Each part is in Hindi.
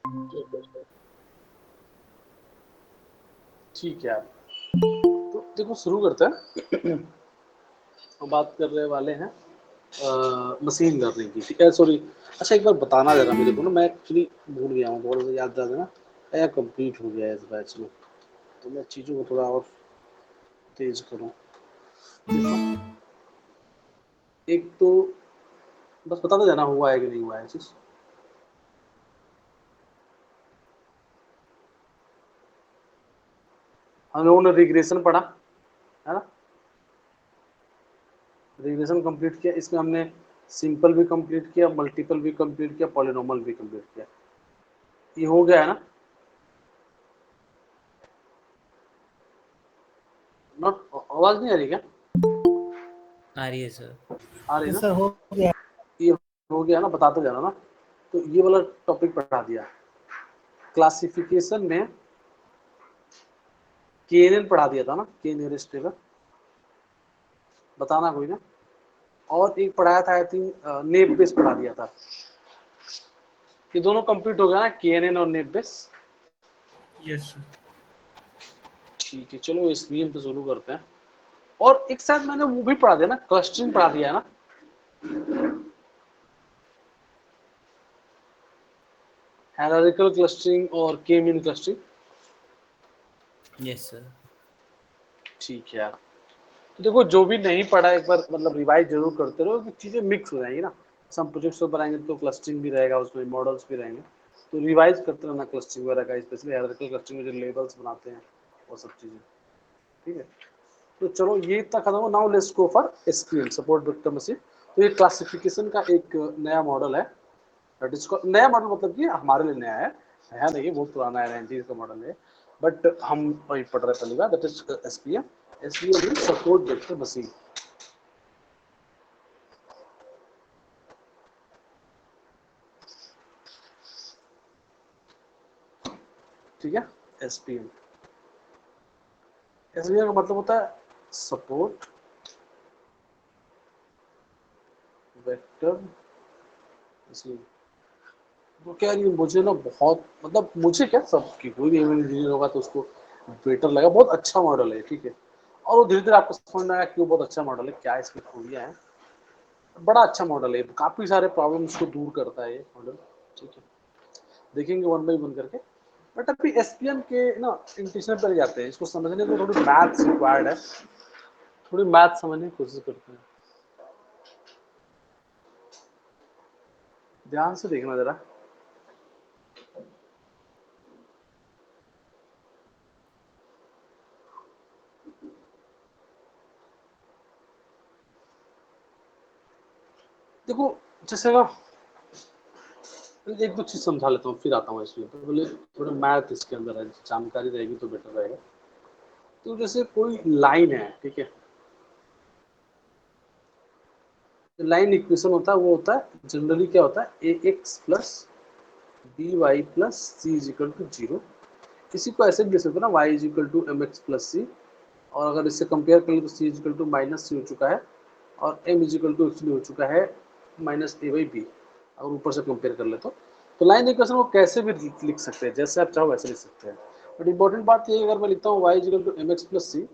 ठीक है, तो देखो शुरू करते हैं। हम बात करने वाले हैं मशीन लर्निंग की, ठीक है। सॉरी, अच्छा एक बार बताना जरा मेरे को ना, मैं एक्चुअली भूल गया हूँ, थोड़ा सा याद दिला देना। क्या कंप्लीट हो गया है इस बैच में, तो मैं चीज़ों को थोड़ा और तेज करूँ। देखो, एक तो बस बताते जाना हुआ है कि नहीं हुआ है चीज़। हम लोगों ने रिग्रेशन पढ़ा है ना, रिग्रेशन कंप्लीट किया, इसमें हमने सिंपल भी कंप्लीट किया, मल्टीपल भी कंप्लीट किया, पॉलिनॉमियल भी कंप्लीट किया। ये हो गया है ना? नॉट, आवाज नहीं आ रही क्या? आ रही है सर। आ रही है ना? सर हो गया। ये हो गया ना, बताते जाना ना। तो ये वाला टॉपिक पढ़ा दिया। क्लासिफिकेशन में केएनएन पढ़ा दिया था ना, के नियरेस्ट नेबर, बताना कोई ना। और एक पढ़ाया था आई थिंक नेब बेस पढ़ा दिया था। ये दोनों कंप्लीट हो गया ना, केएनएन और नेब बेस। Yes sir. ठीक है, चलो इस नियम पे शुरू करते हैं। और एक साथ मैंने वो भी पढ़ा दिया ना, क्लस्टरिंग पढ़ा दिया है ना, हायरार्किकल क्लस्टरिंग और के मीन क्लस्टरिंग। Yes sir. ठीक है यार, तो देखो जो भी नहीं पढ़ा एक बार मतलब रिवाइज जरूर करते रहो कि चीजें मिक्स हो जाएंगी ना। सब प्रोजेक्ट्स तो बनाएंगे तो क्लस्टरिंग भी रहेगा, उसमें मॉडल्स भी रहेंगे, तो रिवाइज करते रहना क्लस्टरिंग वगैरह का, स्पेशली हायरार्किकल क्लस्टरिंग में जो लेबल्स बनाते हैं वो सब चीजें। ठीक है, तो चलो ये इतना खत्म हो। Now let's go for SQL, support vector machine. तो ये क्लासिफिकेशन का एक नया मॉडल है, दैट इज नया मॉडल, मतलब कि हमारे लिए नया है नहीं, बहुत पुराना है, 90s का मॉडल है, बट हम वही पढ़ रहे पहली बार, that is SPM. SPM means support vector machine. ठीक है, एसपीएम, एसपीएम का मतलब होता है सपोर्ट वेक्टर मशीन। तो क्या ये मुझे ना बहुत, मतलब मुझे क्या, सबकी कोई भी इंजीनियर होगा तो उसको बेटर लगा, बहुत अच्छा मॉडल है, ठीक है। और वो धीरे धीरे आपको समझ में आया क्यों बहुत अच्छा मॉडल है, क्या इसकी खूबियां हैं। बड़ा अच्छा मॉडल है, काफी सारे प्रॉब्लम्स को दूर करता है ये मॉडल, ठीक है। देखेंगे वन बाई वन करके। बट अभी एसपीएम के ना इंटेंशन पर जाते हैं, इसको समझने को थोड़ी मैथ्स रिक्वायर्ड है, थोड़ी मैथ समझने की कोशिश करते हैं। ध्यान से देखना जरा। देखो, जैसे ना एक दो चीज समझा लेता हूँ फिर आता हूँ इसमें, तो बोले थोड़ा मैथ इसके अंदर है, जानकारी रहेगी तो बेटर रहेगा। तो जैसे कोई लाइन है, ठीक है, लाइन इक्वेशन होता है, वो होता है जनरली क्या होता है, a x plus b y plus c is equal to zero. इसी को ऐसे भी लिख सकते हो ना, y is equal to m x plus c. और अगर इससे कंपेयर करें तो c is equal to minus c हो चुका है, और m is equal to actually हो चुका है माइनस ए बाई बी, अगर ऊपर से कंपेयर कर ले तो लाइन इक्वेशन को कैसे भी लिख सकते हैं, जैसे आप चाहो वैसे लिख सकते हैं। बट इंपॉर्टेंट बात ये है, अगर मैं लिखता हूँ y is equal to m x plus c,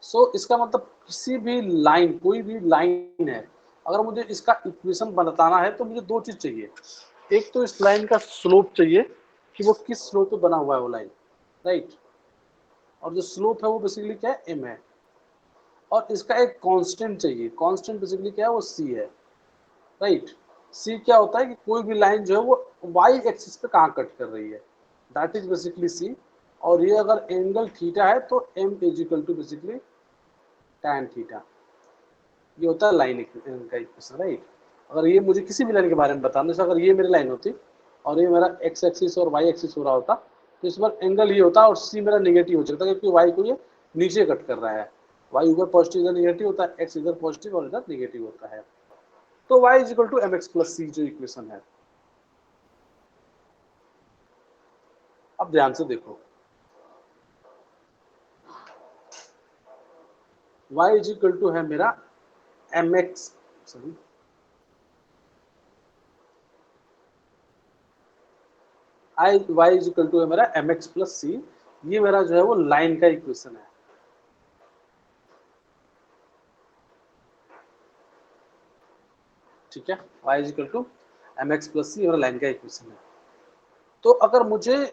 so इसका मतलब किसी भी लाइन, कोई भी लाइन है, अगर मुझे इसका इक्वेशन बताना है तो मुझे दो चीज चाहिए। एक तो इस लाइन का स्लोप चाहिए कि वो किस स्लोप पे बना हुआ है वो लाइन, राइट। और जो स्लोप है वो बेसिकली क्या है, एम है। और इसका एक कांस्टेंट चाहिए, कांस्टेंट बेसिकली क्या है, वो सी है, राइट। सी क्या होता है कि कोई भी लाइन जो है वो वाई एक्सिस पे कहाँ कट कर रही है, दैट इज बेसिकली सी। और ये अगर एंगल थीटा है तो m is equal to basically tan theta. ये होता है लाइन का इक्वेशन, राइट। अगर ये मुझे किसी भी लाइन के बारे में बताना, जैसे अगर ये मेरी लाइन होती और ये मेरा एक्स एक्सिस और वाई एक्सिस हो रहा होता, तो इस बार एंगल ये होता और सी मेरा नेगेटिव हो सकता, क्योंकि वाई को ये नीचे कट कर रहा है। वाई इधर पॉजिटिव इधर नेगेटिव होता है, एक्स इधर पॉजिटिव और इधर नेगेटिव होता है। तो y is equal to m x plus c जो इक्वेशन है। अब ध्यान से देखो, वाई इज इक्वल टू है मेरा m x, sorry y is equal to है मेरा mx प्लस सी, ये मेरा जो है वो लाइन का इक्वेशन है। ठीक है, y is equal to mx plus c मेरा लाइन का इक्वेशन है। तो अगर मुझे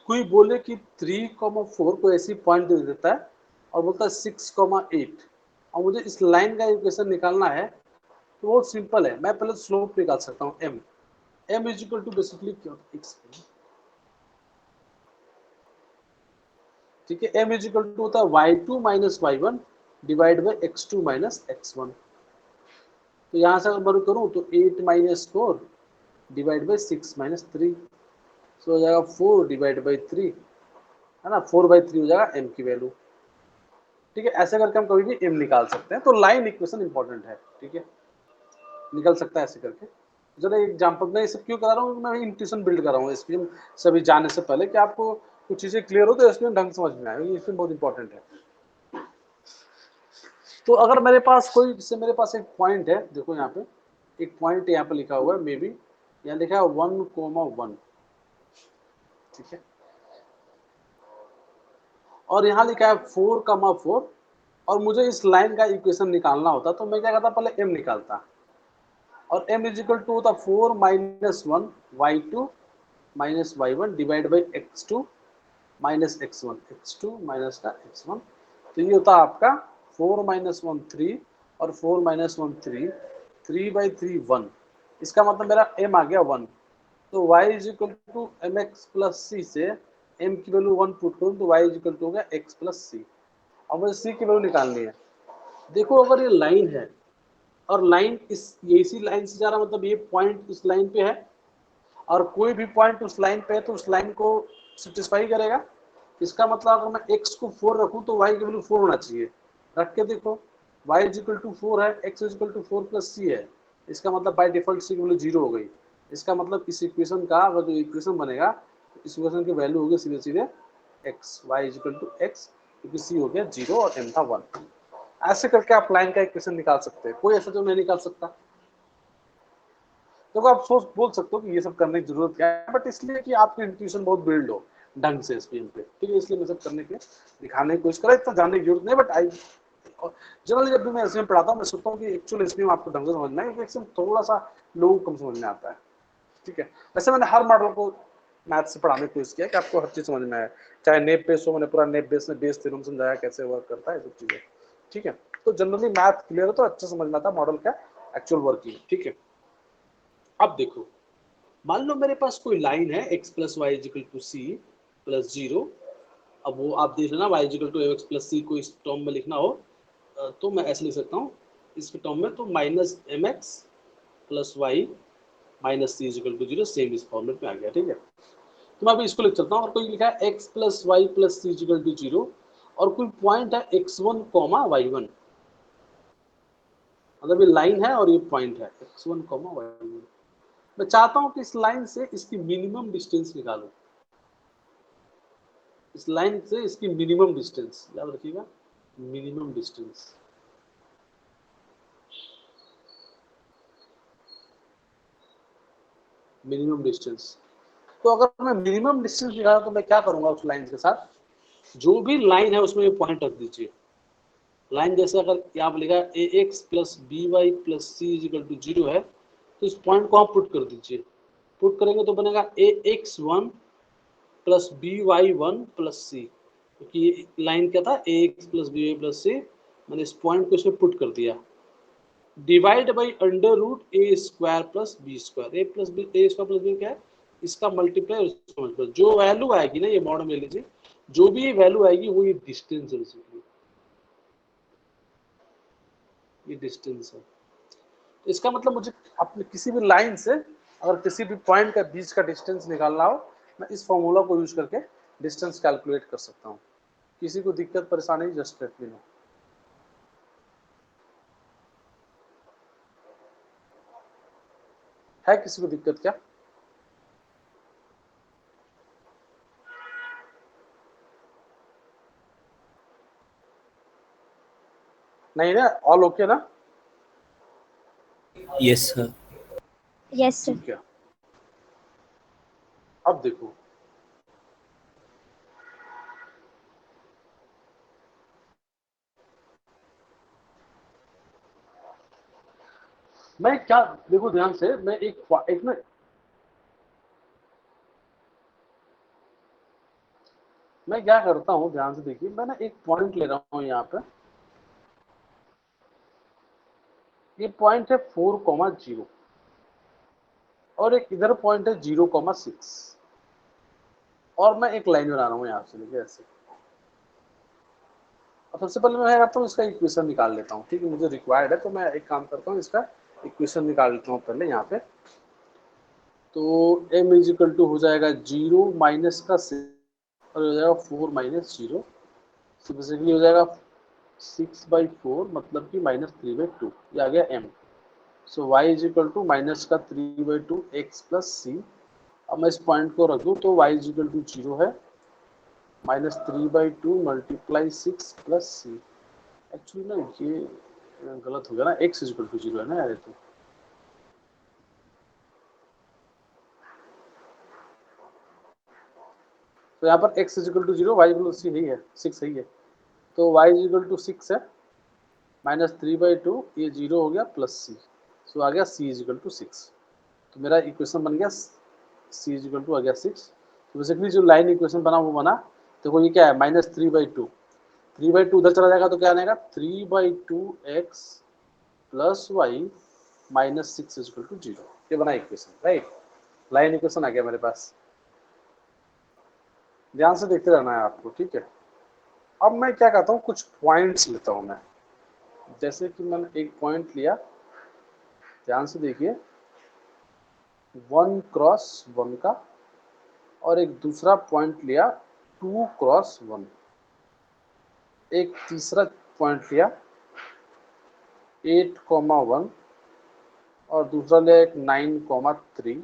कोई बोले कि 3,4 को ऐसी पॉइंट दे देता है और बोलता है 6,8 और मुझे इस लाइन का इक्वेशन निकालना है, तो बहुत सिंपल है, मैं पहले स्लोप निकाल सकता हूँ m is equal to basically क्या होता है x, ठीक है, m इज इक्वल टू होता है y2 minus y1 divide by x2 minus x1। तो यहाँ से अगर मैं करूँ तो 8 माइनस 4 डिवाइड बाई 6 माइनस 3, तो हो जाएगा 4 डिवाइड बाई 3, है ना, 4/3 हो जाएगा m की वैल्यू। ठीक है, ऐसे करके हम कभी भी m निकाल सकते हैं। तो लाइन इक्वेशन इंपॉर्टेंट है, ठीक है, निकल सकता है ऐसे करके। जरा एग्जांपल में ये सब क्यों करा रहा हूँ, मैं इंट्यूशन बिल्ड कर रहा हूँ एसपीएम सभी जाने से पहले, कि आपको कुछ चीजें क्लियर हो तो एसपीएम ढंग से समझ में आए, ये इसमें बहुत इंपॉर्टेंट है। तो अगर मेरे पास कोई, जैसे मेरे पास एक पॉइंट है, देखो यहाँ पे एक पॉइंट यहाँ पे लिखा हुआ है, मे बी यहाँ लिखा है 1,1, ठीक है, और यहाँ लिखा है 4,4 और मुझे इस लाइन का इक्वेशन निकालना होता, तो मैं क्या करता, पहले m निकालता, और m इज इक्वल टू होता 4 minus 1 y2 minus y1 divide by x2 minus x1, x2 minus का x1। तो ये होता आपका 4 माइनस 1 3 और 4 माइनस 1 3, 3/3 1, इसका मतलब मेरा m आ गया 1। तो y is equal to mx plus c से m की वैल्यू 1 पुट करूँ तो y इज इक्वल टू हो गया x प्लस सी। अब मुझे c की वैल्यू निकालनी है। देखो अगर ये लाइन है और लाइन इसी लाइन से जा रहा, मतलब ये पॉइंट इस लाइन पे है और कोई भी पॉइंट उस लाइन पे है, तो उस लाइन को सेटिस्फाई करेगा। इसका मतलब अगर मैं x को 4 रखूं तो y की वैल्यू 4 होना चाहिए। रख के देखो, y इज इक्वल टू 4 है, x is equal to 4 plus c है, इसका मतलब बाय डिफॉल्ट c की वैल्यू 0 हो गई। इसका मतलब इस इक्वेशन का अगर जो इक्वेशन बनेगा, तो इस इक्वेशन की वैल्यू होगी सीधे सीधे x, y is equal to x, क्योंकि c हो गया 0 और m था 1। ऐसे करके आप लाइन का इक्वेशन निकाल सकते हैं, कोई ऐसा जो नहीं निकाल सकता। तो आप सोच बोल सकते हो कि ये सब करने की जरूरत क्या है, बट इसलिए कि आपकी इंट्यूशन बहुत बिल्ड हो ढंग से एसपीएम पे, ठीक है, इसलिए मैं सब करने के दिखाने की कोशिश करा, इतना जानने की जरूरत नहीं, बट आई जनरली जब भी मैं एसपीएम पढ़ाता हूँ, मैं सोचता हूँ कि एक्चुअल एसपीएम आपको ढंग से समझना है, क्योंकि एसपीएम थोड़ा सा लोगों को कम समझ में आता है। ठीक है, वैसे मैंने हर मॉडल को मैथ से पढ़ाने की कोशिश किया कि आपको हर चीज समझ में आए, चाहे नेप बेस हो, मैंने पूरा नेप बेस में बेस थ्योरम समझाया कैसे वर्क करता है, सब चीजें। ठीक है, तो जनरली मैथ क्लियर हो तो अच्छा समझ में आता मॉडल का एक्चुअल वर्किंग। ठीक है, अब देखो, मान लो मेरे पास कोई लाइन है x plus y is equal to c plus 0। अब वो आप देख लेना, y is equal to x plus c को इस टर्म में लिखना हो तो मैं ऐसे लिख सकता हूँ इसके टर्म में, तो minus m x plus y minus c is equal to 0, same इस फॉर्मेट में आ गया। ठीक है, तो मैं अभी इसको लिख चलता हूँ, और कोई लिखा है x plus y plus C is equal to 0 और कोई पॉइंट है x1 कॉमा y1, मतलब ये लाइन है और ये पॉइंट है x1 कॉमा y1। मैं चाहता हूं कि इस लाइन से इसकी मिनिमम डिस्टेंस निकालो, इस लाइन से इसकी मिनिमम डिस्टेंस याद रखिएगा, मिनिमम डिस्टेंस। मिनिमम डिस्टेंस, तो अगर मैं मिनिमम डिस्टेंस निकाला तो मैं क्या करूंगा उस लाइन के साथ, जो भी लाइन है उसमें ये पॉइंट रख दीजिए। लाइन जैसे अगर यहाँ पर लिखा है a x plus b y plus C is equal to 0 है, तो इस पॉइंट को आप पुट कर दीजिए। पुट करेंगे तो बनेगा a x 1 plus b y 1 plus c, क्योंकि ये लाइन क्या था a x plus b y plus c, मैंने इस पॉइंट को इसमें पुट कर दिया, divide by under root a square plus b square. A plus b, a square plus b क्या है, इसका मल्टीप्लाई उसका मल्टीप्लाई, जो वैल्यू आएगी ना, ये मॉडल में लीजिए, जो भी ये वैल्यू आएगी वो ये डिस्टेंस है, बेसिकली ये डिस्टेंस है। तो इसका मतलब मुझे अपने किसी भी लाइन से अगर किसी भी पॉइंट का बीच का डिस्टेंस निकालना हो, मैं इस फॉर्मूला को यूज करके डिस्टेंस कैलकुलेट कर सकता हूँ। किसी को दिक्कत परेशानी जस्ट लेट मी नो। है किसी को दिक्कत क्या? नहीं ना, ऑल ओके ना? Yes, sir. Yes, sir. ठीक है, अब देखो मैं क्या, देखो ध्यान से, मैं एक ना, मैं क्या करता हूँ ध्यान से देखिए, मैं ना एक पॉइंट ले रहा हूँ यहाँ पे, ये पॉइंट है 4,0 और एक इधर पॉइंट है 0,6 और मैं एक लाइन बना रहा हूँ यहाँ से लेके ऐसे। अब सबसे पहले मैं करता हूँ इसका इक्वेशन निकाल लेता हूँ, ठीक है, मुझे रिक्वायर्ड है तो मैं एक काम करता हूँ, इसका इक्वेशन निकाल लेता हूँ पहले यहाँ पे। तो m इज इक्वल टू हो जाएगा 0 माइनस का 6 और हो जाएगा 4 माइनस 0, तो बेसिकली हो जाएगा 6/4 मतलब कि -3/2, ये आ गया m। So y is equal to minus का 3/2 x प्लस सी। अब मैं इस पॉइंट को रख दूँ तो y इज इक्वल टू 0 है, -3/2 मल्टीप्लाई 6 प्लस सी। एक्चुअली ना ये गलत हो गया ना, x इज इक्वल टू 0 है ना यार, तो यहाँ पर x is equal to 0, y equal to c है 6 है, तो y इज इक्वल टू 6 है, -3/2 ये 0 हो गया प्लस सी, सो आ गया c इज इक्वल टू 6। तो मेरा इक्वेशन बन गया c इज इक्वल टू आ गया 6। तो बेसिकली जो लाइन इक्वेशन बना वो बना, देखो ये क्या है, -3/2, 3/2 उधर चला जाएगा तो क्या आएगा, 3/2x plus y -6 is equal to 0, ये बना इक्वेशन, राइट। लाइन इक्वेशन आ गया मेरे पास, ध्यान से देखते रहना है आपको, ठीक है। अब मैं क्या करता हूँ, कुछ पॉइंट्स लेता हूँ मैं, जैसे कि मैंने एक पॉइंट लिया, ध्यान से देखिए, 1x1 का, और एक दूसरा पॉइंट लिया 2x1, एक तीसरा पॉइंट लिया 8,1 और दूसरा लिया एक 9,3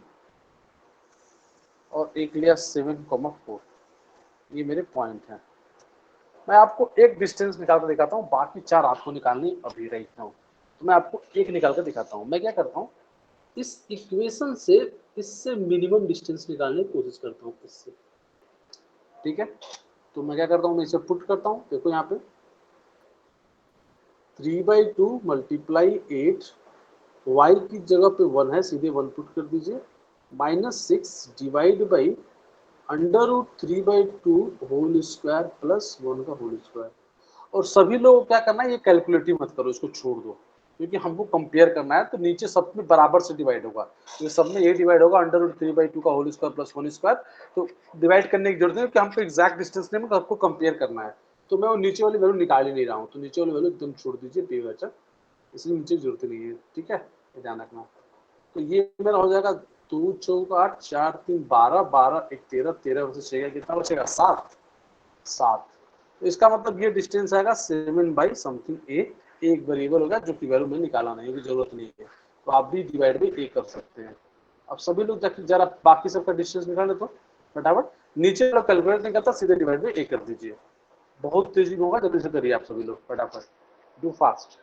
और एक लिया 7,4। ये मेरे पॉइंट हैं। मैं आपको एक डिस्टेंस निकाल कर दिखाता हूँ, बाकी 4 आपको निकालनी अभी रही हूँ, तो मैं आपको एक निकाल कर दिखाता हूँ। मैं क्या करता हूँ, इस इक्वेशन से इससे मिनिमम डिस्टेंस निकालने की कोशिश करता हूँ इससे, ठीक है। तो मैं क्या करता हूँ, मैं इसे पुट करता हूँ, देखो यहाँ पे 3/2 मल्टीप्लाई 8, y की जगह पे 1 है, सीधे 1 पुट कर दीजिए, -6 divide by √3/2 whole square plus 1 का होल स्क्वायर। और सभी लोग क्या करना है, ये कैलकुलेटिव मत करो, इसको छोड़ दो, क्योंकि हमको कंपेयर करना है, तो नीचे सब में बराबर से डिवाइड होगा, तो सब में ये डिवाइड होगा √3/2 का होल स्क्वायर प्लस 1 स्क्वायर, तो डिवाइड करने की जरूरत नहीं, क्योंकि हमको एग्जैक्ट डिस्टेंस नहीं, हमको कंपेयर करना है। तो मैं वो नीचे वाली वैल्यू निकाल ही नहीं रहा हूँ, तो नीचे वाली वैल्यू एकदम छोड़ दीजिए बेवजह, इसलिए नीचे जरूरत नहीं है, ठीक है, ध्यान रखना। तो ये मेरा हो जाएगा 2 चौक 8, 4 3 12, 12 1 13, 13 में से 6 कितना बचेगा, 7, 7। तो इसका मतलब ये डिस्टेंस आएगा 7 बाई समथिंग ए, एक वेरिएबल होगा जो कि वैल्यू में निकाला नहीं है, जरूरत नहीं है, तो आप भी डिवाइड बाई ए कर सकते हैं। अब सभी लोग जरा बाकी सबका डिस्टेंस निकाले तो फटाफट, नीचे वाला कैलकुलेट नहीं करता, सीधे डिवाइड बाई ए कर दीजिए, बहुत तेजी में होगा, जल्दी से करिए आप सभी लोग फटाफट, do fast.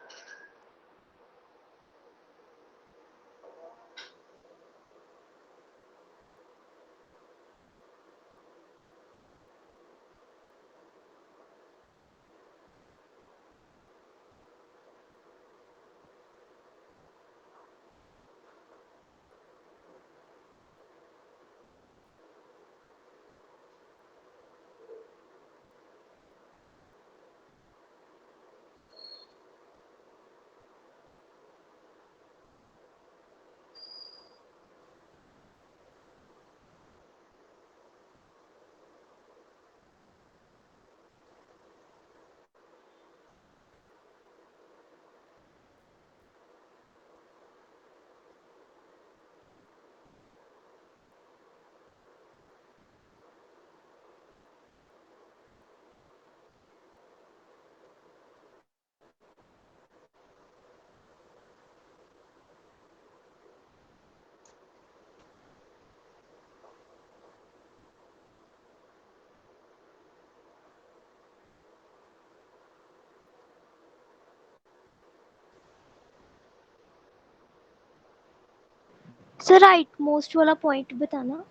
Sir right most वाला पॉइंट बताना।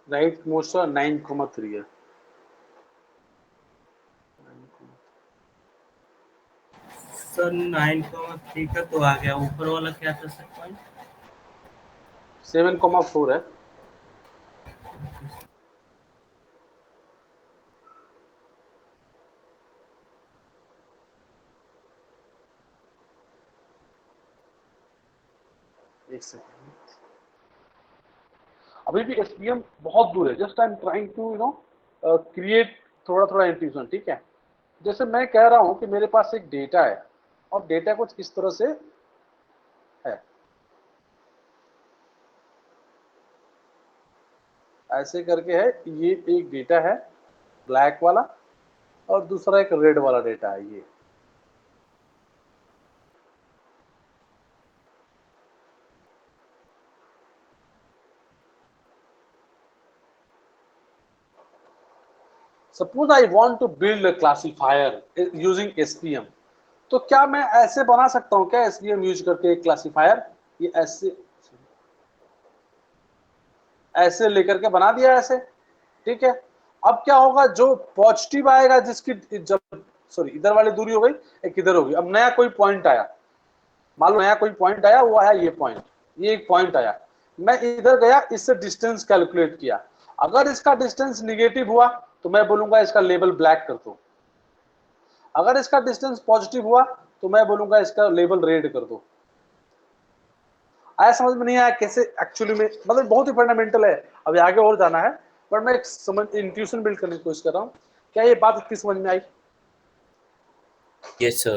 राइट मोस्ट 9,3 है। सर 9,3 का तो आ गया, ऊपर वाला क्या था सर पॉइंट? 7,4 है। एक सेकंड, अभी भी एसपीएम बहुत दूर है। Just I am trying to create थोड़ा थोड़ा इंट्यूशन, ठीक है। जैसे मैं कह रहा हूं कि मेरे पास एक डेटा है और डेटा कुछ इस तरह से है, ऐसे करके है। ये एक डेटा है ब्लैक वाला और दूसरा एक रेड वाला डेटा है ये। Suppose I want to build a classifier using SPM, तो क्या मैं ऐसे बना सकता हूं क्या एसपीएम यूज करके एक क्लासिफायर? ये ऐसे लेकर के बना दिया ऐसे, ठीक है। अब क्या होगा, जो पॉजिटिव आएगा जिसकी जब सॉरी इधर वाली दूरी हो गई, एक इधर होगी। अब नया कोई पॉइंट आया, मान लो नया कोई पॉइंट आया, वो आया ये पॉइंट, ये एक पॉइंट आया। मैं इधर गया, इससे डिस्टेंस कैलकुलेट किया। अगर इसका डिस्टेंस निगेटिव हुआ तो मैं बोलूंगा इसका लेबल ब्लैक कर दो। अगर इसका डिस्टेंस पॉजिटिव हुआ तो मैं बोलूंगा इसका लेबल रेड कर दो। आया समझ में? नहीं आया कैसे एक्चुअली में, मतलब बहुत ही फंडामेंटल है, अभी आगे और जाना है, पर मैं एक समझ इंट्यूशन बिल्ड करने की कोशिश कर रहा हूँ। क्या ये बात इतनी समझ में आई? Yes, sir.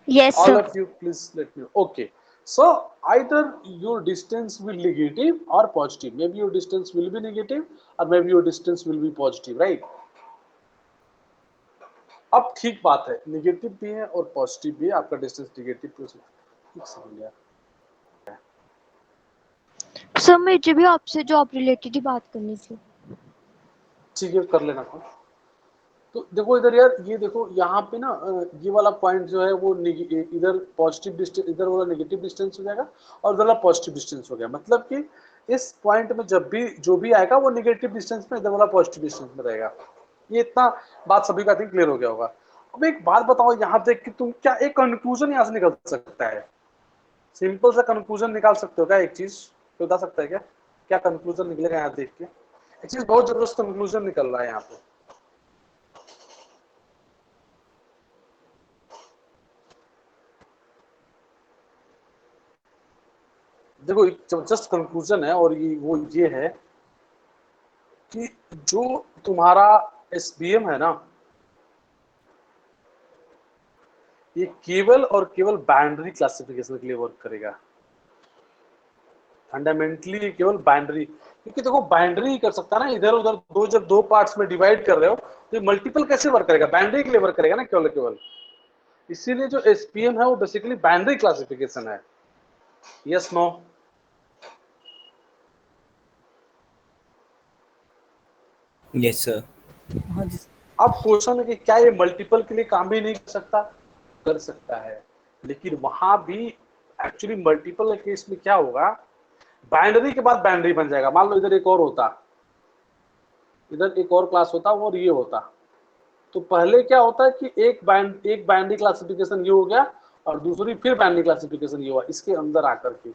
Yes, All sir. of you please let me know. Okay, so either your distance will negative or positive. Maybe your distance will be negative or maybe your distance will be positive, right? अब ठीक बात है, नेगेटिव भी है और पॉजिटिव भी है। आपका डिस्टेंस नेगेटिव ठीक समझ लिया। सर मुझे भी आपसे जॉब रिलेटेड ही बात करनी थी। ठीक है, कर लेना कॉल। तो देखो इधर यार, ये देखो यहाँ पे ना ये वाला पॉइंट जो है वो इधर पॉजिटिव डिस्टेंस, इधर वाला नेगेटिव डिस्टेंस हो जाएगा और इधर वाला पॉजिटिव डिस्टेंस हो गया। मतलब कि इस पॉइंट में जब भी जो भी आएगा वो नेगेटिव डिस्टेंस में, इधर वाला पॉजिटिव डिस्टेंस में रहेगा। ये इतना बात सभी का थिंक क्लियर हो गया होगा। अब एक बात बताओ यहाँ देख कि तुम क्या एक कंक्लूजन यहाँ से निकल सकता है? सिंपल सा कंक्लूजन निकाल सकते हो क्या? एक चीज तो बता सकता है क्या, क्या कंक्लूजन निकलेगा यहाँ देख के? एक चीज बहुत जबरदस्त कंक्लूजन निकल रहा है यहाँ पे। देखो एक जबरदस्त कंक्लूजन है और ये है कि जो तुम्हारा एसबीएम है ना, ये केवल और केवल बाइनरी क्लासिफिकेशन के लिए वर्क करेगा। फंडामेंटली केवल बाइनरी, क्योंकि देखो बाइनरी ही कर सकता है ना, इधर उधर दो, जब दो पार्ट्स में डिवाइड कर रहे हो तो मल्टीपल कैसे वर्क करेगा? बाइनरी के लिए वर्क करेगा ना केवल केवल। इसीलिए जो एसपीएम है वो बेसिकली बाइनरी क्लासिफिकेशन है। Yes no? Yes, sir. अब क्वेश्चन है कि क्या ये मल्टीपल के लिए काम भी नहीं कर सकता? कर सकता है, लेकिन वहां भी एक्चुअली मल्टीपल केस में क्या होगा, बाइनरी के बाद बाइनरी बन जाएगा। मान लो इधर एक और होता, इधर एक और क्लास होता और ये होता, तो पहले क्या होता है कि एक बाइनरी क्लासिफिकेशन ये हो गया और दूसरी फिर बाइनरी क्लासिफिकेशन ये हुआ इसके अंदर आकर के।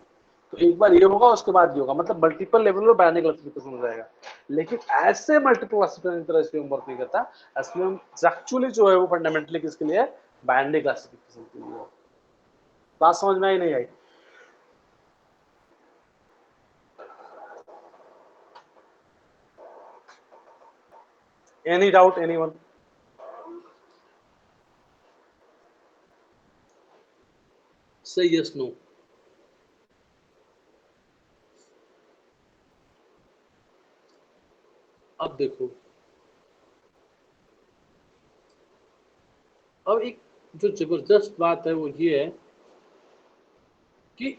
तो एक बार ये होगा उसके बाद ये होगा, मतलब मल्टीपल लेवल में बाइनरी क्लासिफिकेशन हो जाएगा। लेकिन ऐसे मल्टीपल क्लासिफिकेशन तरह एसपीएम वर्क नहीं करता। एसपीएम एक्चुअली जो है वो फंडामेंटली किसके लिए है? बाइनरी क्लासिफिकेशन के लिए। बात समझ में आई नहीं आई? Any doubt anyone? Say yes no? अब देखो, अब एक जो जबरदस्त बात है वो ये है कि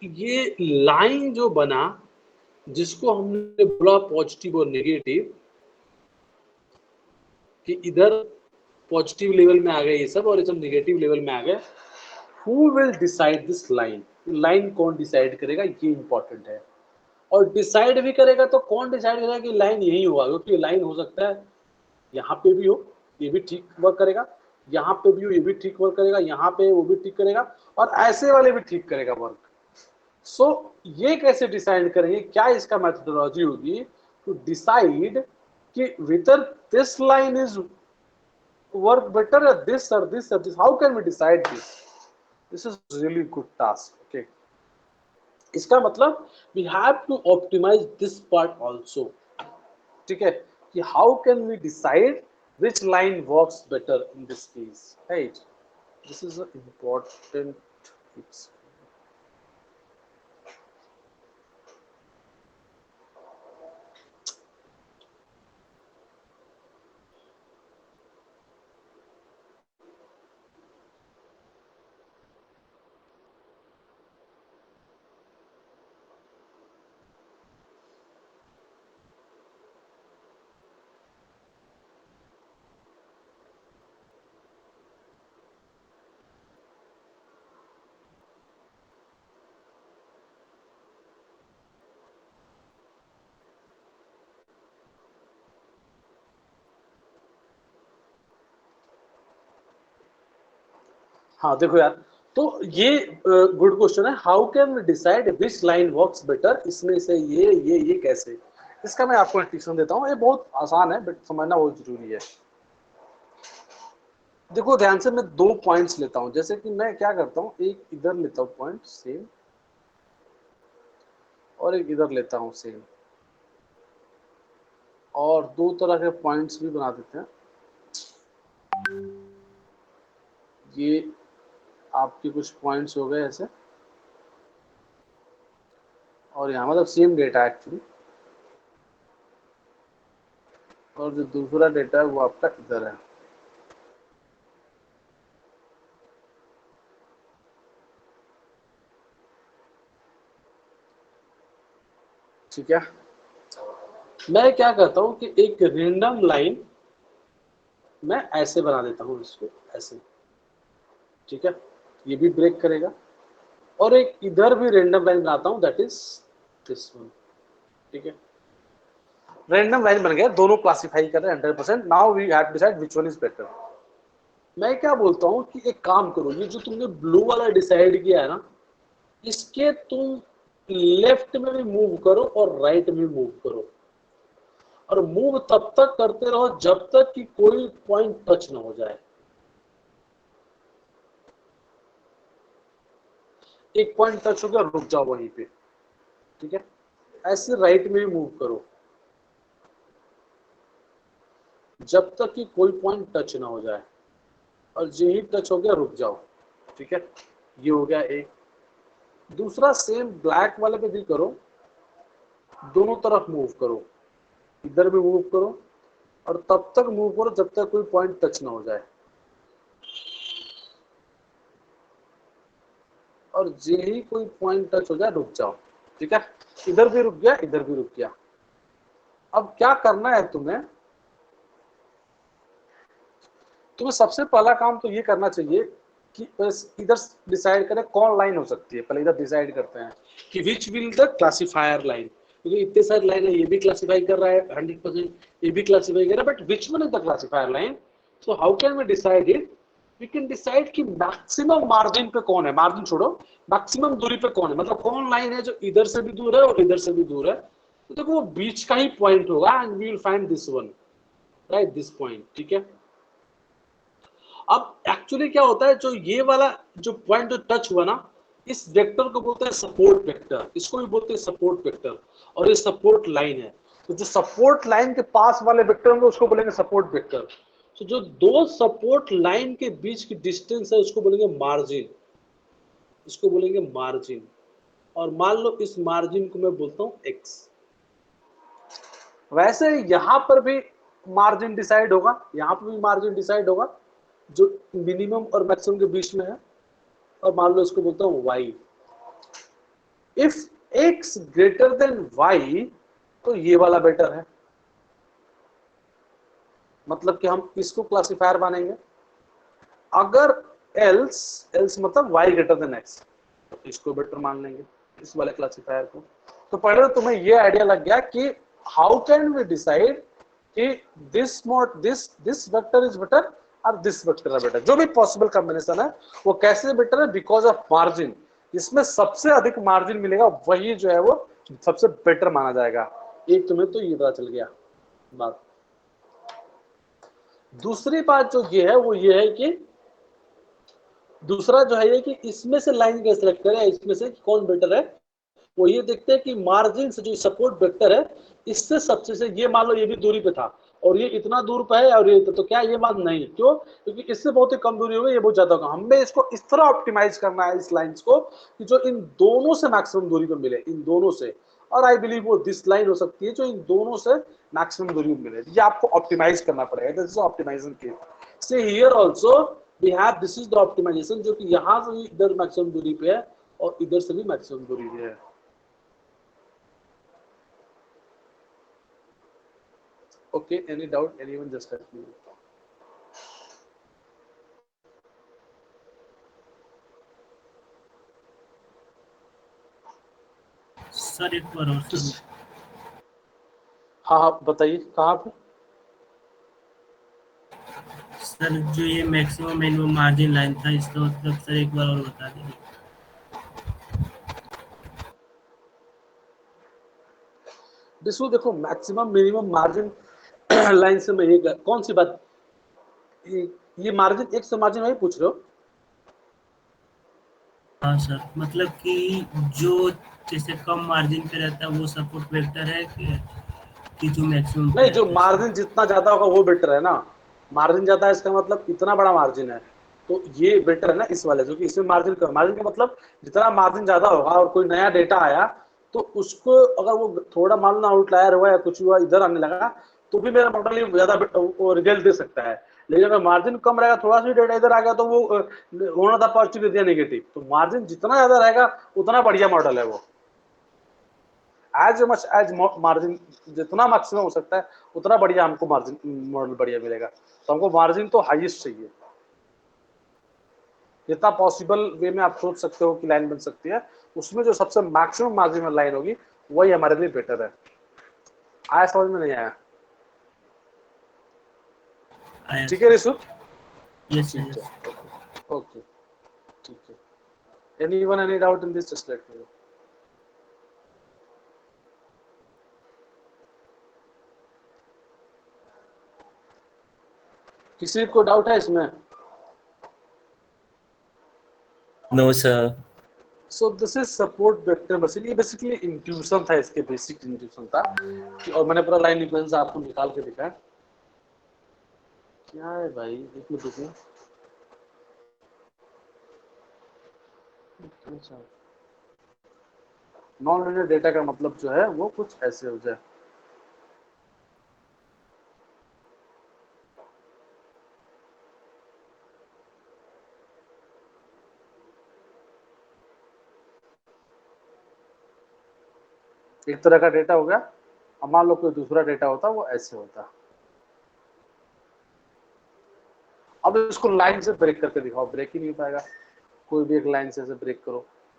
ये लाइन जो बना, जिसको हमने बोला पॉजिटिव और नेगेटिव, कि इधर पॉजिटिव लेवल में आ गए ये सब और ये सब नेगेटिव लेवल में आ गए। Who will decide this line? Line कौन डिसाइड करेगा, ये इंपॉर्टेंट है। और डिसाइड भी करेगा तो कौन डिसाइड करेगा कि लाइन यही होगा, क्योंकि लाइन हो सकता है यहाँ पे भी हो, ये भी ठीक वर्क करेगा, यहाँ पे भी हो, ये भी ठीक वर्क करेगा, यहाँ पे वो भी ठीक करेगा, और ऐसे वाले भी ठीक करेगा वर्क। सो ये कैसे डिसाइड करेंगे, क्या इसका मेथोडोलॉजी होगी टू डिसाइड कि whether this line is work better or this or this or this, how can we decide this? This is really good task. Okay, इसका मतलब we have to optimize this part also. ठीक है, कि how can we decide which line works better in this case, right? This is an important fix. हाँ देखो यार, तो ये गुड क्वेश्चन है, how can we decide which line works better, इसमें से ये कैसे, इसका मैं आपको इंस्ट्रक्शन देता हूँ। ये बहुत आसान है बट समझना बहुत जरूरी है। देखो ध्यान से, मैं दो पॉइंट्स लेता हूँ, जैसे कि मैं क्या करता हूँ, एक इधर लेता हूँ पॉइंट सेम, और एक इधर लेता हूँ सेम, और दो तरह के पॉइंट्स भी बना देते हैं। ये आपके कुछ पॉइंट्स हो गए ऐसे, और यहाँ मतलब सेम डेटा एक्चुअली, और जो दूसरा डेटा है वो आपका इधर है। ठीक है, मैं क्या करता हूँ कि एक रेंडम लाइन मैं ऐसे बना देता हूँ, इसको ऐसे, ठीक है, ये भी ब्रेक करेगा, और एक इधर भी रेंडम लाइन बनाता हूँ, दैट इज दिस वन। ठीक है, रैंडम लाइन बन गया, दोनों क्लासिफाई कर रहे हैं 100%। Now we have to decide which one is better. मैं क्या बोलता हूँ कि एक काम करो, ये जो तुमने ब्लू वाला डिसाइड किया है ना, इसके तुम लेफ्ट में भी मूव करो और राइट में मूव करो, और मूव तब तक करते रहो जब तक कि कोई पॉइंट टच ना हो जाए। एक पॉइंट टच हो गया, रुक जाओ वहीं पे। ठीक है, ऐसे राइट में भी मूव करो जब तक कि कोई पॉइंट टच ना हो जाए, और यही टच हो गया रुक जाओ। ठीक है, ये हो गया एक। दूसरा सेम ब्लैक वाले पे भी करो, दोनों तरफ मूव करो, इधर भी मूव करो, और तब तक मूव करो जब तक कोई पॉइंट टच ना हो जाए, और यही कोई पॉइंट टच हो जाए रुक जाओ। ठीक है, इधर भी रुक गया, इधर भी रुक गया। अब क्या करना है तुम्हें सबसे पहला काम तो ये करना चाहिए कि बस इधर डिसाइड करें कौन लाइन हो सकती है। पहले इधर डिसाइड करते हैं कि which will the classifier line, क्योंकि इतने सारे लाइन है, ये भी क्लासिफाई कर रहा है 100%, ये भी क्लासिफाई कर रहा है, but which one is the classifier line. So how can we decide it, we can decide कि मैक्सिमम मार्जिन पे कौन है, मार्जिन छोड़ो, मैक्सिमम दूरी पे कौन है, मतलब कौन लाइन है जो इधर से भी दूर है और इधर से भी दूर है। तो देखो वो बीच का ही पॉइंट होगा, and we will find this one, right, this point. ठीक है, अब एक्चुअली क्या होता है, जो ये वाला जो पॉइंट जो टच हुआ ना, इस वेक्टर को बोलते हैं सपोर्ट वेक्टर, इसको भी बोलते हैं सपोर्ट वेक्टर, और ये सपोर्ट लाइन है। तो जो सपोर्ट लाइन के पास वाले वेक्टर होंगे उसको बोलेंगे सपोर्ट वेक्टर। तो जो दो सपोर्ट लाइन के बीच की डिस्टेंस है उसको बोलेंगे मार्जिन, इसको बोलेंगे मार्जिन। और मान लो इस मार्जिन को मैं बोलता हूं एक्स। वैसे यहां पर भी मार्जिन डिसाइड होगा, यहां पर भी मार्जिन डिसाइड होगा जो मिनिमम और मैक्सिमम के बीच में है, और मान लो इसको बोलता हूं y। If x greater than y तो ये वाला बेटर है, मतलब कि हम इसको क्लासिफायर मानेंगे। अगर else मतलब y ग्रेटर देन x तो इसको बेटर मान लेंगे, इस वाले क्लासिफायर को। तो पहले तो तुम्हें ये आइडिया लग गया कि हाउ कैन वी डिसाइड कि दिस वेक्टर इज बेटर और दिस वेक्टर है बेटर। जो भी पॉसिबल कॉम्बिनेशन है वो कैसे बेटर है, बिकॉज ऑफ मार्जिन। इसमें सबसे अधिक मार्जिन मिलेगा वही जो है वो सबसे बेटर माना जाएगा। एक तुम्हें तो ये पता चल गया बात। दूसरी बात जो ये है वो ये है कि दूसरा जो है ये कि इसमें से लाइन कैसे सेलेक्ट करें, इसमें से कौन बेटर है। वो ये देखते हैं कि मार्जिन से जो सपोर्ट वेक्टर है इससे सबसे से ये मान लो ये भी दूरी पे था और ये इतना दूर पे है और ये तो क्या ये बात नहीं, क्यों? क्योंकि इससे बहुत ही कम दूरी होगी, ये बहुत ज्यादा होगा। हमें इसको इस तरह ऑप्टिमाइज करना है इस लाइंस को कि जो इन दोनों से मैक्सिमम दूरी पे मिले, इन दोनों से। और आई बिलीव वो दिस लाइन हो सकती है जो इन दोनों से मैक्सिमम दूरी पे मिले। ये आपको ऑप्टिमाइज करना पड़ेगा। This is optimization case. So here also we have this is the optimization, जो कि यहां से इधर मैक्सिमम दूरी पे है और इधर से भी मैक्सिमम दूरी पे है। Okay, any doubt? Anyone just let me know. Sir एक बार और सर। हाँ हाँ बताइए कहाँ पे? सर जो ये मैक्सिमम मिनिमम मार्जिन लाइन था इसका मतलब सर एक बार और बता दीजिए। देखो मैक्सिमम मिनिमम मार्जिन लाइन से मैं ये कौन सी बात, ये मार्जिन एक से मार्जिन वही पूछ रहे हो? हाँ सर, मतलब कि जो जैसे कम मार्जिन पे रहता है वो सपोर्ट वेक्टर है कि जो मैक्सिमम नहीं, जो मार्जिन जितना ज्यादा होगा वो बेटर है ना। मार्जिन ज्यादा है इसका मतलब इतना बड़ा मार्जिन है, तो ये बेटर है ना इस वाले, जो कि इसमें मार्जिन का मतलब जितना मार्जिन ज्यादा होगा और कोई नया डेटा आया तो उसको अगर वो थोड़ा मान लो आउटलायर हुआ या कुछ हुआ इधर आने लगा तो भी मेरा मॉडल ज्यादा रिजल्ट दे सकता है। लेकिन अगर मार्जिन कम रहेगा, थोड़ा सा डेटा इधर आ गया तो वो होना था पॉजिटिव या नेगेटिव। तो मार्जिन जितना ज्यादा रहेगा उतना बढ़िया मॉडल है वो। एज मच एज मार्जिन जितना मैक्सिमम हो सकता है उतना बढ़िया हमको मार्जिन मॉडल बढ़िया मिलेगा। तो हमको मार्जिन तो हाईएस्ट चाहिए, जितना पॉसिबल वे में आप सोच सकते हो कि लाइन बन सकती है उसमें जो सबसे मैक्सिमम मार्जिन लाइन होगी वही हमारे लिए बेटर है। आया समझ में? नहीं आया? आया। ठीक है ऋषु? यस ठीक सर। है, ओके ठीक है। Anyone any doubt in this? Just let me know. किसी को डाउट है इसमें? No sir. So this is support vector machine. ये बेसिकली इंट्यूशन था, इसके बेसिक इंट्यूशन था और मैंने पूरा लाइन इक्वेशन आपको निकाल के दिखाया। क्या है भाई, एक मिनट रुकिए। नॉन लीनियर डेटा का मतलब जो है वो कुछ ऐसे हो जाए। एक तरह का डेटा हो गया, अब मान लो कोई दूसरा डेटा होता वो ऐसे होता। अब इसको लाइन से ब्रेक करके दिखाओ, ब्रेक ही नहीं हो पाएगा। कोई भी एक लाइन से ऐसे ब्रेक करो,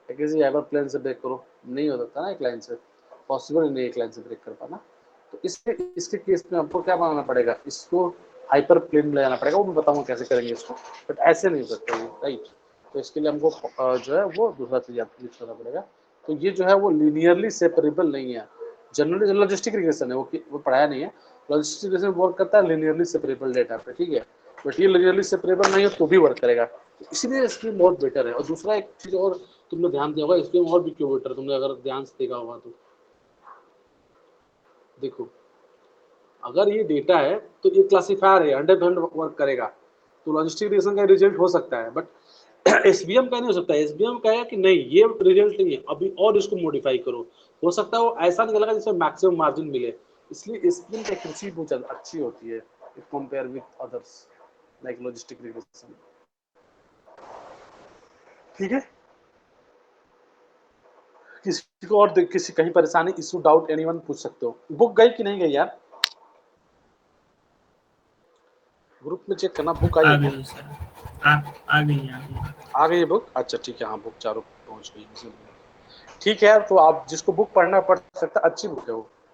किसी हाइपर प्लेन से ब्रेक करो, नहीं हो सकता ना एक लाइन से, पॉसिबल नहीं एक लाइन से ब्रेक कर पाना। तो इसके केस में हमको क्या बनाना पड़ेगा, इसको हाइपर प्लेन में ले जाना पड़ेगा। वो मैं बताऊंगा कैसे करेंगे इसको, बट ऐसे नहीं हो सकता ये, राइट। तो इसके लिए हमको जो है वो दूसरा चीज आपको यूज करना पड़ेगा। तो ये जो है वो लीनियरली सेपरेबल नहीं है। जनरली लॉजिस्टिक रिग्रेशन है, वो पढ़ाया नहीं है। लॉजिस्टिक रिग्रेशन वर्क करता है लीनियरली सेपरेबल डेटा पे, ठीक है। बट ये लीनियरली सेपरेबल नहीं है तो भी वर्क करेगा, इसीलिए स्कीम बहुत बेटर है। और दूसरा एक चीज और तुमने ध्यान दिया होगा, स्कीम और भी क्यों बेटर, तुमने अगर ध्यान से देखा होगा तो देखो, अगर ये डेटा है तो ये क्लासिफायर है, 100% वर्क करेगा। तो लॉजिस्टिक रिग्रेशन का रिजल्ट हो सकता है, बट एसबीएम का नहीं हो सकता। एसबीएम कहेगा कि नहीं ये रिजल्ट नहीं है, अभी और इसको मॉडिफाई करो। हो सकता है वो ऐसा निकलेगा जिसमें मैक्सिमम मार्जिन मिले। इसलिए एसबीएम की एक्यूरेसी बहुत ज्यादा अच्छी होती है if compare with others like logistic regression. ठीक है, किसी को और किसी कहीं परेशानी, इशू, डाउट, एनीवन पूछ सकते हो। बुक गई कि नहीं गई यार? ग्रुप में चेक करना, बुक आई आ है क्या? गई सर। आ गई। आ गई है बुक? अच्छा ठीक है, हाँ बुक चारों पहुंच गई। ठीक है, तो आप जिसको बुक पढ़ना पढ़ सकता, अच्छी बुक है वो।